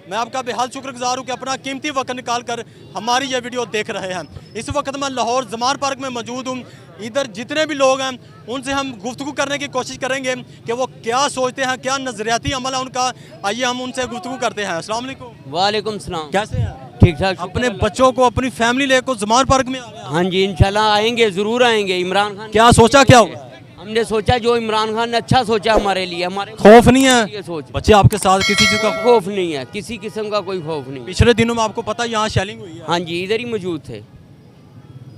मैं आपका बेहद शुक्रगुजार हूँ कि अपना कीमती वक्त निकाल कर हमारी ये वीडियो देख रहे हैं। इस वक्त मैं लाहौर ज़मान पार्क में मौजूद हूँ। इधर जितने भी लोग हैं उनसे हम गुफ्तगू करने की कोशिश करेंगे कि वो क्या सोचते हैं, क्या नज़रियाती अमल है उनका। आइए हम उनसे गुफ्तगू करते हैं। अस्सलाम वालेकुम। वालेकुम सलाम। कैसे हैं? ठीक ठाक। अपने बच्चों को, अपनी फैमिली लेकर ज़मान पार्क में आ गए? हाँ जी, इंशाल्लाह आएंगे, ज़रूर आएंगे। इमरान खान क्या सोचा, क्या हुआ? हमने सोचा जो इमरान खान ने अच्छा सोचा हमारे लिए, हमारे खौफ नहीं है? ये सोच बच्चे आपके साथ किसी चीज़ का खौफ नहीं है, किसी किस्म का कोई खौफ नहीं। पिछले दिनों में आपको पता है यहाँ शेलिंग हुई है? हाँ जी, इधर ही मौजूद थे,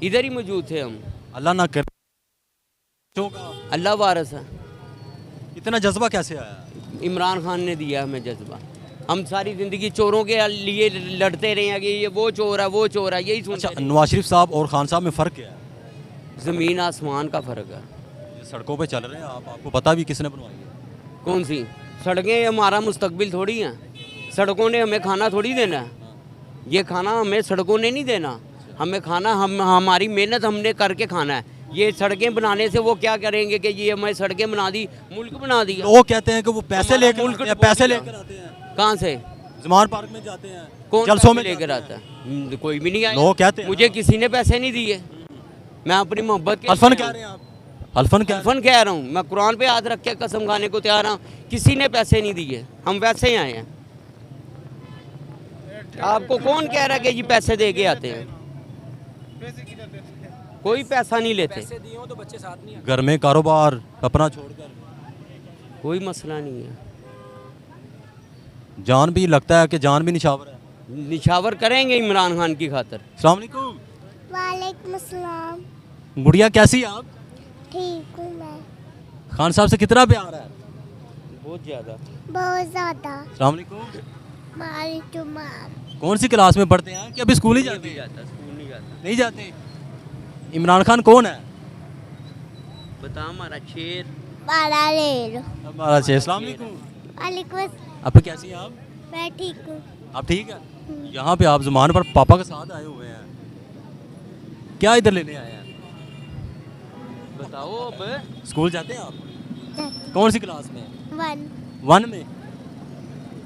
इधर ही मौजूद थे हम। अल्लाह ना करे। अल्लाह वारस है। इतना जज्बा कैसे आया? इमरान खान ने दिया हमें जज्बा। हम सारी ज़िंदगी चोरों के लिए लड़ते रहे हैं कि ये वो चोर है, वो चोर है, यही अच्छा, सोचते। नवाज शरीफ साहब और खान साहब में फ़र्क क्या है? ज़मीन आसमान का फ़र्क है। ये सड़कों पे चल रहे हैं आप, आपको पता भी किसने बनवाई है? कौन सी सड़कें? हमारा मुस्तकबिल थोड़ी हैं। सड़कों ने हमें खाना थोड़ी देना है। ये खाना हमें सड़कों ने नहीं देना, हमें खाना हमारी मेहनत हमने करके खाना है। ये सड़कें बनाने से वो क्या करेंगे कि ये हमें सड़कें बना दी, मुल्क बना दिया। लोग कहते हैं कि वो पैसे हमारा लेकर मुल्क आते हैं, डुबो पैसे दिया। लेकर आते हैं, कहाँ से? ज़मान पार्क में जाते हैं, कौन जलसों में लेकर जाते आता हैं। है? कोई भी नहीं आया। लोग कहते हैं। मुझे किसी ने पैसे नहीं दिए। मैं अपनी मोहब्बत के हल्फन कह रहे हैं आप? हल्फन क्या? हल्फन कह रहा हूँ। मैं कुरान पे हाथ रख के कसम खाने को तैयार हूँ, किसी ने पैसे नहीं दिए, हम वैसे ही आए हैं। आपको कौन कह रहा है कि ये पैसे दे के आते हैं? कोई पैसा नहीं लेते। घर में कारोबार अपना छोड़कर कोई मसला नहीं है। जान भी लगता है कि जान भी निछावर है। निछावर करेंगे इमरान खान की खातर। अस्सलाम वालेकुम। वालेकुम अस्सलाम। गुड़िया कैसी है आप? ठीक हूँ मैं। खान साहब से कितना प्यार है? बहुत ज़्यादा। बहुत ज़्यादा। अस्सलाम वालेकुम। मालूमात। कौन सी क्लास में पढ़ते हैं कि अभी स्कूल ही जाते हैं? स्कूल नहीं जाता। नहीं जाते। इमरान खान कौन है? बता हमारा शेर। बाला ले लो। हमारा शेर। अस्सलाम वालेकुम। वालेकुम। आप कैसी हैं आप? मैं ठीक हूँ। आप ठीक है? यहाँ पे आप ज़मान पर पापा के साथ आए हुए हैं, क्या इधर लेने आए हैं? बताओ अब। स्कूल जाते हैं आप? कौन सी क्लास में? 1 में।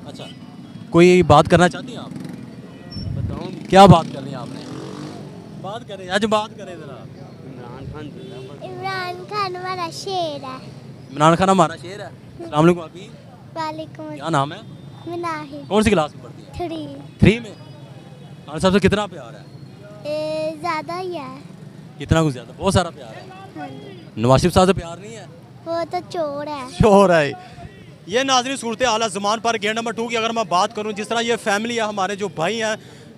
अच्छा, कोई बात करना चाहती हैं आप? बताओ। क्या बात करनी है आपने? बात करें, आज बात करें ज़रा। इमरान खान जिंदाबाद। इमरान खान हमारा शेर है। इमरान खान हमारा शेर है। अस्सलाम वालेकुम। आपकी वालेकुम। क्या नाम है? मिनाहिल। कौन सी क्लास में पढ़ती है? 3 में। खान साहब से कितना प्यार है? ज़्यादा ही है। कितना कुछ ज़्यादा? बहुत सारा प्यार है। हाँ जी। नवाज शरीफ साहब से प्यार नहीं है? वो तो चोर है। शोर है। ये नाज़रीन सूरत हाल है ज़मान पार्क गेट नंबर 2 की। अगर मैं बात करूँ, जिस तरह ये फैमिली है, हमारे जो भाई हैं,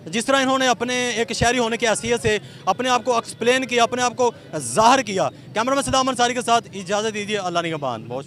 जिस तरह इन्होंने अपने एक शहरी होने की हैसियत से अपने आप को एक्सप्लेन किया, अपने आप को ज़ाहिर किया। कैमरा मैन सदाम अंसारी के साथ इजाज़त दीजिए। अल्लाह निगहबान। बहुत